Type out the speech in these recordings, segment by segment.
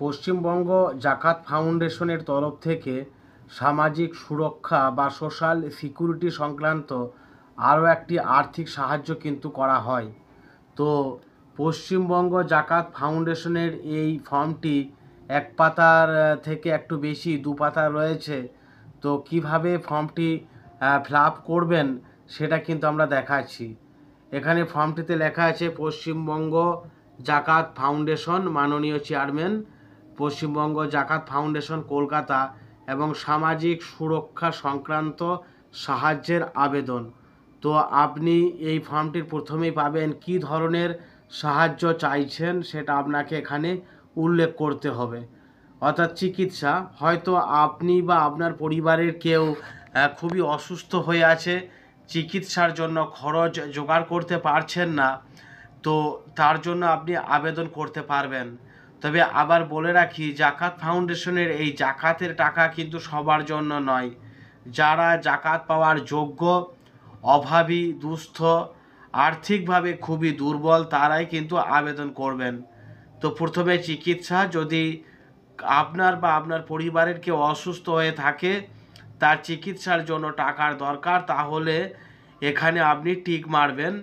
পশ্চিমবঙ্গ জাকাত ফাউন্ডেশনের তরফ থেকে সামাজিক সুরক্ষা বা সোশ্যাল সিকিউরিটি সংক্রান্ত আরও একটি আর্থিক সাহায্য কিন্তু করা হয়। তো পশ্চিমবঙ্গ জাকাত ফাউন্ডেশনের এই ফর্মটি এক পাতার থেকে একটু বেশি, দু পাতা রয়েছে। তো কিভাবে ফর্মটি ফিল আপ করবেন সেটা কিন্তু আমরা দেখাচ্ছি। এখানে ফর্মটিতে লেখা আছে পশ্চিমবঙ্গ জাকাত ফাউন্ডেশন, মাননীয় চেয়ারম্যান পশ্চিমবঙ্গ জাকাত ফাউন্ডেশন কলকাতা, এবং সামাজিক সুরক্ষা সংক্রান্ত সাহায্যের আবেদন। তো আপনি এই ফর্মটির প্রথমেই পাবেন কী ধরনের সাহায্য চাইছেন সেটা আপনাকে এখানে উল্লেখ করতে হবে। অর্থাৎ চিকিৎসা, হয়তো আপনি বা আপনার পরিবারের কেউ খুবই অসুস্থ হয়ে আছে, চিকিৎসার জন্য খরচ জোগাড় করতে পারছেন না, তো তার জন্য আপনি আবেদন করতে পারবেন। তবে আবার বলে রাখি, জাকাত ফাউন্ডেশনের এই জাকাতের টাকা কিন্তু সবার জন্য নয়। যারা জাকাত পাওয়ার যোগ্য, অভাবী, দুস্থ, আর্থিকভাবে খুবই দুর্বল, তারাই কিন্তু আবেদন করবেন। তো প্রথমে চিকিৎসা, যদি আপনার বা আপনার পরিবারের কেউ অসুস্থ হয়ে থাকে, তার চিকিৎসার জন্য টাকার দরকার, তাহলে এখানে আপনি টিক মারবেন।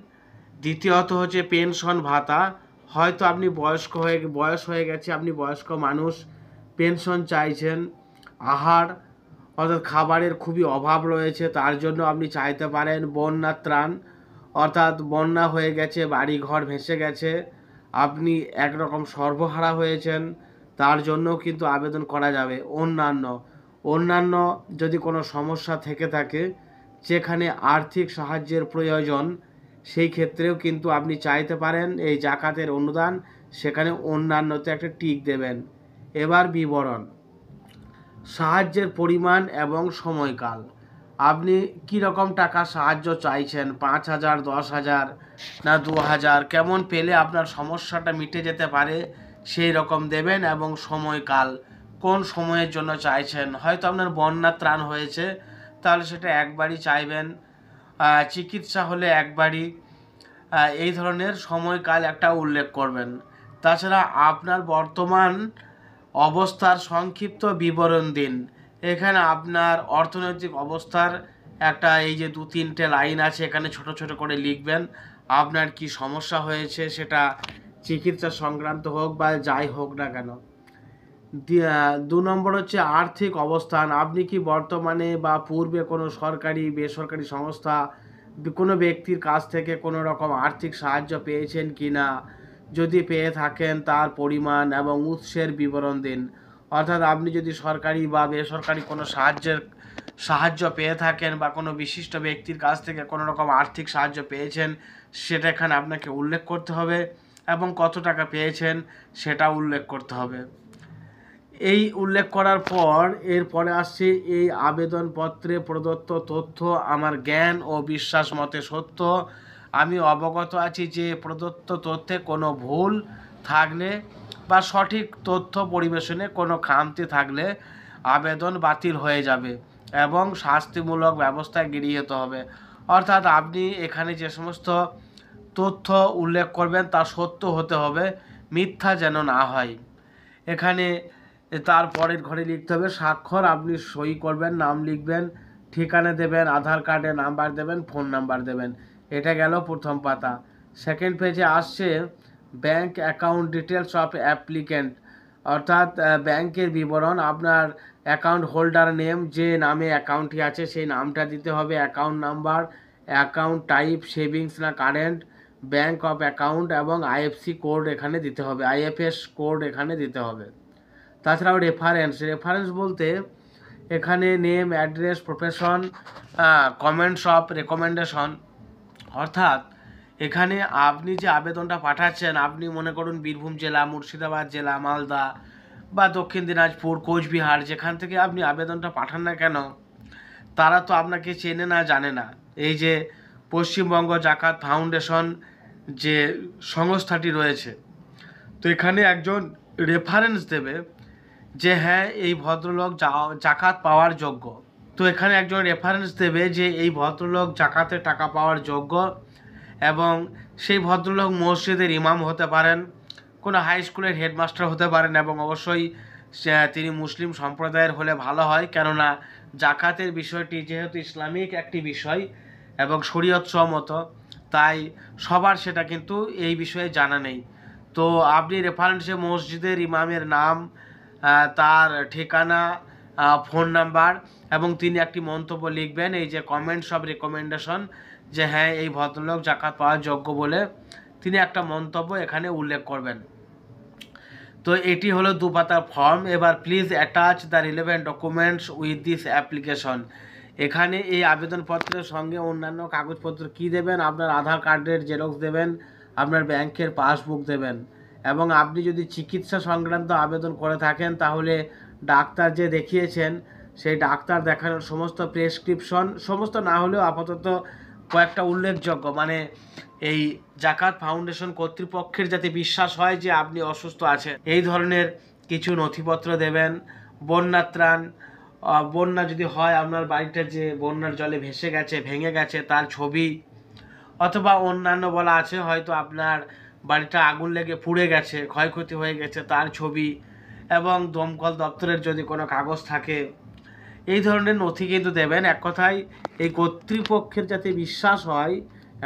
দ্বিতীয়ত হচ্ছে পেনশন ভাতা, হয়তো আপনি বয়স হয়ে গেছে, আপনি বয়স্ক মানুষ, পেনশন চাইছেন। আহার, অর্থাৎ খাবারের খুবই অভাব রয়েছে, তার জন্য আপনি চাইতে পারেন। বন্যা ত্রাণ, অর্থাৎ বন্যা হয়ে গেছে, বাড়ি ঘর ভেসে গেছে, আপনি একরকম সর্বহারা হয়েছেন, তার জন্যও কিন্তু আবেদন করা যাবে। অন্যান্য যদি কোনো সমস্যা থেকে থাকে যেখানে আর্থিক সাহায্যের প্রয়োজন, সেই ক্ষেত্রেও কিন্তু আপনি চাইতে পারেন এই জাকাতের অনুদান, সেখানে অন্যান্যতে একটা টিক দেবেন। এবার বিবরণ, সাহায্যের পরিমাণ এবং সময়কাল। আপনি কি রকম টাকা সাহায্য চাইছেন, 5,000, 10,000 না 2,000, কেমন পেলে আপনার সমস্যাটা মিটে যেতে পারে সেই রকম দেবেন। এবং সময়কাল, কোন সময়ের জন্য চাইছেন। হয়তো আপনার বন্যা ত্রাণ হয়েছে, তাহলে সেটা একবারই চাইবেন, চিকিৎসা হলে একবারই, এই ধরনের সময়কাল একটা উল্লেখ করবেন। তাছাড়া আপনার বর্তমান অবস্থার সংক্ষিপ্ত বিবরণ দিন। এখানে আপনার অর্থনৈতিক অবস্থার একটা, এই যে 2-3টে লাইন আছে, এখানে ছোট ছোট করে লিখবেন আপনার কি সমস্যা হয়েছে, সেটা চিকিৎসা সংক্রান্ত হোক বা যাই হোক না কেন। 2 নম্বর হচ্ছে আর্থিক অবস্থান, আপনি কি বর্তমানে বা পূর্বে কোনো সরকারি বেসরকারি সংস্থা, কোনো ব্যক্তির কাছ থেকে কোনো রকম আর্থিক সাহায্য পেয়েছেন কি না, যদি পেয়ে থাকেন তার পরিমাণ এবং উৎসের বিবরণ দিন। অর্থাৎ আপনি যদি সরকারি বা বেসরকারি কোনো সাহায্য পেয়ে থাকেন বা কোনো বিশিষ্ট ব্যক্তির কাছ থেকে কোনো রকম আর্থিক সাহায্য পেয়েছেন, সেটা এখানে আপনাকে উল্লেখ করতে হবে, এবং কত টাকা পেয়েছেন সেটা উল্লেখ করতে হবে। এই উল্লেখ করার পর এরপরে আসছে, এই আবেদনপত্রে প্রদত্ত তথ্য আমার জ্ঞান ও বিশ্বাস মতে সত্য। আমি অবগত আছি যে প্রদত্ত তথ্যে কোনো ভুল থাকলে বা সঠিক তথ্য পরিবেশনে কোনো খামতি থাকলে আবেদন বাতিল হয়ে যাবে এবং শাস্তিমূলক ব্যবস্থায় গৃহীত হবে। অর্থাৎ আপনি এখানে যে সমস্ত তথ্য উল্লেখ করবেন তা সত্য হতে হবে, মিথ্যা যেন না হয়। এখানে তারপরের ঘরে লিখতে হবে স্বাক্ষর, আপনি সই করবেন, নাম লিখবেন, ঠিকানা দেবেন, আধার কার্ডে নাম্বার দেবেন, ফোন নাম্বার দেবেন। এটা গেল প্রথম পাতা। সেকেন্ড পেজে আসছে bank account details of applicant, অর্থাৎ ব্যাংকের বিবরণ, আপনার অ্যাকাউন্ট হোল্ডার নেম, যে নামে অ্যাকাউন্টটি আছে সেই নামটা দিতে হবে, account number, account type savings না কারেন্ট, ব্যাংক অফ অ্যাকাউন্ট, এবং আইএফসি কোড এখানে দিতে হবে, আইএফএস কোড এখানে দিতে হবে। তাছাড়াও রেফারেন্স বলতে এখানে name, address, profession, comments of recommendation. অর্থাৎ এখানে আপনি যে আবেদনটা পাঠাচ্ছেন, আপনি মনে করুন বীরভূম জেলা, মুর্শিদাবাদ জেলা, মালদা বা দক্ষিণ দিনাজপুর, কোচবিহার, যেখান থেকে আপনি আবেদনটা পাঠান না কেন, তারা তো আপনাকে চেনে না, জানে না। এই যে পশ্চিমবঙ্গ জাকাত ফাউন্ডেশন যে সংস্থাটি রয়েছে, তো এখানে একজন রেফারেন্স দেবে যে হ্যাঁ এই ভদ্রলোক জাকাত পাওয়ার যোগ্য। তো এখানে একজন রেফারেন্স দেবে যে এই ভদ্রলোক জাকাতের টাকা পাওয়ার যোগ্য, এবং সেই ভদ্রলোক মসজিদের ইমাম হতে পারেন, কোনো হাই স্কুলের হেডমাস্টার হতে পারেন, এবং অবশ্যই তিনি মুসলিম সম্প্রদায়ের হলে ভালো হয়, কেননা জাকাতের বিষয়টি যেহেতু ইসলামিক একটি বিষয় এবং শরীয়ত সম্মত, তাই সবার সেটা কিন্তু এই বিষয়ে জানা নেই। তো আপনি রেফারেন্সে মসজিদের ইমামের নাম, তার ঠিকানা, ফোন নাম্বার এবং তিনি একটি মন্তব্য লিখবেন, এই যে কমেন্টস অফ রেকমেন্ডেশন, যে হ্যাঁ এই ভদ্রলোক জাকাত পাওয়ার যোগ্য বলে তিনি একটা মন্তব্য এখানে উল্লেখ করবেন। তো এটি হলো 2 পাতার ফর্ম। এবার please attach the relevant documents with this application. এখানে এই আবেদনপত্রের সঙ্গে অন্যান্য কাগজপত্র কি দেবেন? আপনার আধার কার্ডের জেরক্স দেবেন, আপনার ব্যাংকের পাসবুক দেবেন, এবং আপনি যদি চিকিৎসা সংক্রান্ত আবেদন করে থাকেন তাহলে ডাক্তার যে দেখিয়েছেন সেই ডাক্তার দেখানোর সমস্ত প্রেসক্রিপশন, সমস্ত না হলেও আপাতত কয়েকটা উল্লেখযোগ্য, মানে এই জাকাত ফাউন্ডেশন কর্তৃপক্ষের যাতে বিশ্বাস হয় যে আপনি অসুস্থ আছেন, এই ধরনের কিছু নথিপত্র দেবেন। বন্যা ত্রাণ, বন্যা যদি হয় আপনার বাড়িটা যে বন্যার জলে ভেসে গেছে, ভেঙে গেছে, তার ছবি, অথবা অন্যান্য বলা আছে হয়তো আপনার বাড়িটা আগুন লেগে পুড়ে গেছে, ক্ষয়ক্ষতি হয়ে গেছে, তার ছবি, এবং দমকল দপ্তরের যদি কোনো কাগজ থাকে, এই ধরনের নথি কিন্তু দেবেন। এক কথায় এই কর্তৃপক্ষের যাতে বিশ্বাস হয়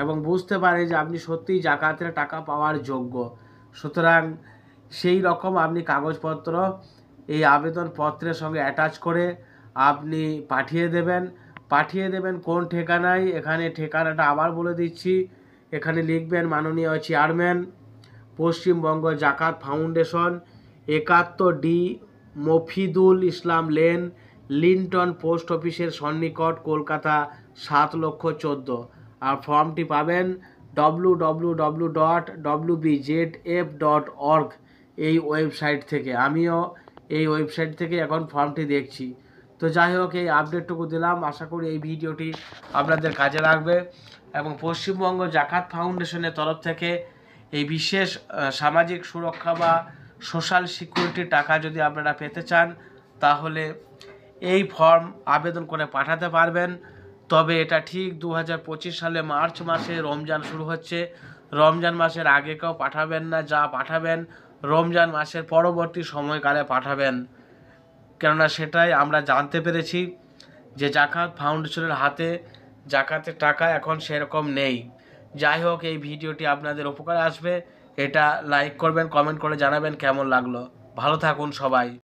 এবং বুঝতে পারে যে আপনি সত্যিই জাকাতের টাকা পাওয়ার যোগ্য, সুতরাং সেই রকম আপনি কাগজপত্র এই আবেদনপত্রের সঙ্গে অ্যাটাচ করে আপনি পাঠিয়ে দেবেন কোন ঠিকানায়? এখানে ঠিকানাটা আবার বলে দিচ্ছি, এখানে লিখবেন মাননীয় চেয়ারম্যান, পশ্চিমবঙ্গ জাকাত ফাউন্ডেশন, 71D মফিদুল ইসলাম লেন, লিন্টন পোস্ট অফিসের সন্নিকট, কলকাতা 7,14,000। আর ফর্মটি পাবেন www.wbzf.org এই ওয়েবসাইট থেকে। আমিও এই ওয়েবসাইট থেকে এখন ফর্মটি দেখছি। তো যাই হোক, এই আপডেটটুকু দিলাম, আশা করি এই ভিডিওটি আপনাদের কাজে লাগবে, এবং পশ্চিমবঙ্গ জাকাত ফাউন্ডেশনের তরফ থেকে এই বিশেষ সামাজিক সুরক্ষা বা সোশ্যাল সিকিউরিটির টাকা যদি আপনারা পেতে চান তাহলে এই ফর্ম আবেদন করে পাঠাতে পারবেন। তবে এটা ঠিক 2025 সালে মার্চ মাসে রমজান শুরু হচ্ছে, রমজান মাসের আগে কেউ পাঠাবেন না, যা পাঠাবেন রমজান মাসের পরবর্তী সময়কালে পাঠাবেন, কেননা সেটাই আমরা জানতে পেরেছি যে জাকাত ফাউন্ডেশনের হাতে জাকাতের টাকা এখন সেরকম নেই। যাই হোক, এই ভিডিওটি আপনাদের উপকারে আসবে, এটা লাইক করবেন, কমেন্ট করে জানাবেন কেমন লাগলো। ভালো থাকুন সবাই।